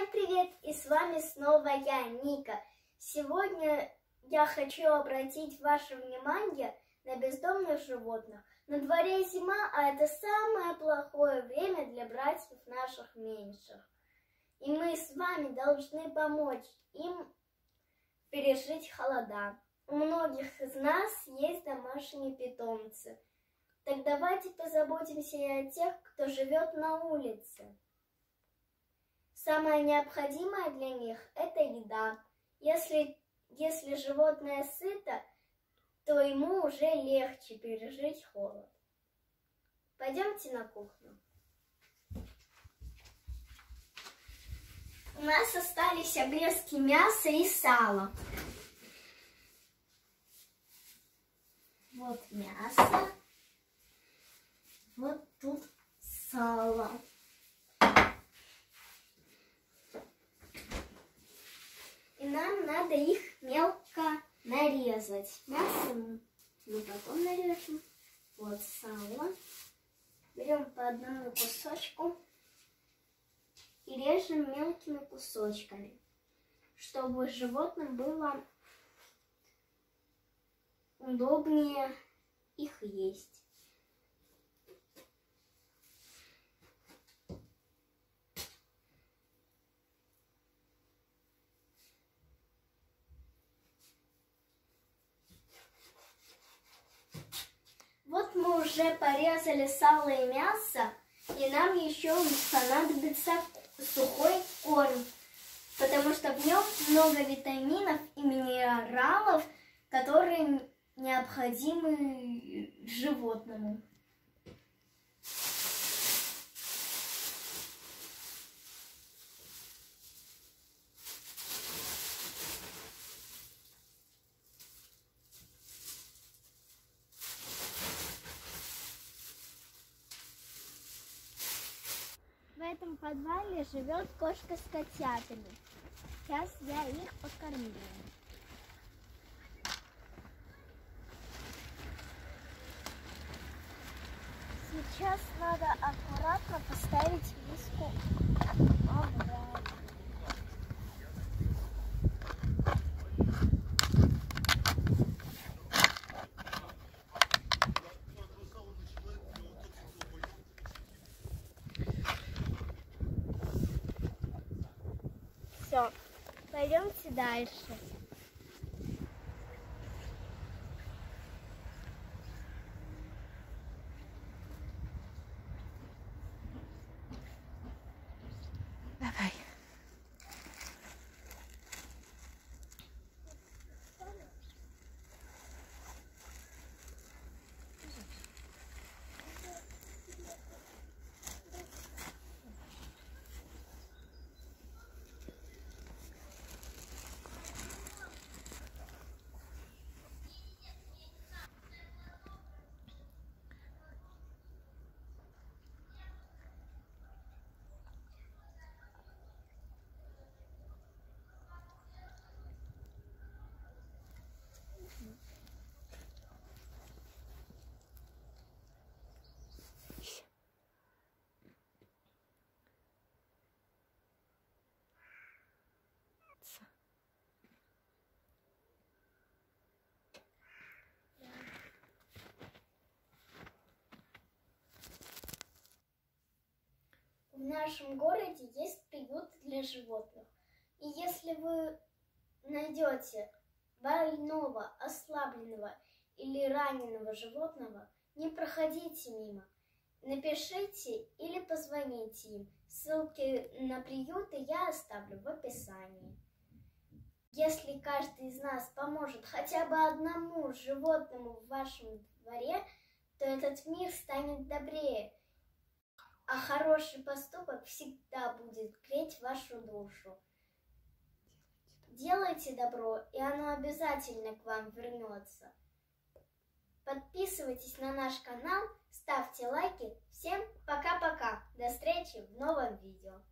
Всем привет! И с вами снова я, Ника. Сегодня я хочу обратить ваше внимание на бездомных животных. На дворе зима, а это самое плохое время для братьев наших меньших. И мы с вами должны помочь им пережить холода. У многих из нас есть домашние питомцы. Так давайте позаботимся и о тех, кто живет на улице. Самое необходимое для них – это еда. Если животное сыто, то ему уже легче пережить холод. Пойдемте на кухню. У нас остались обрезки мяса и сала. Вот мясо, вот тут сало. И нам надо их мелко нарезать. Мясо мы потом нарежем. Вот сало. Берем по одному кусочку и режем мелкими кусочками, чтобы животным было удобнее их есть. Вот мы уже порезали сало и мясо, и нам еще понадобится сухой корм, потому что в нем много витаминов и минералов, которые необходимы животному. В этом подвале живет кошка с котятами. Сейчас я их покормлю. Сейчас надо аккуратно поставить миску обратно. Все, пойдемте дальше. Давай. В нашем городе есть приют для животных. И если вы найдете больного, ослабленного или раненого животного, не проходите мимо. Напишите или позвоните им. Ссылки на приюты я оставлю в описании. Если каждый из нас поможет хотя бы одному животному в вашем дворе, то этот мир станет добрее. А хороший поступок всегда будет греть вашу душу. Делайте добро, и оно обязательно к вам вернется. Подписывайтесь на наш канал, ставьте лайки. Всем пока-пока. До встречи в новом видео.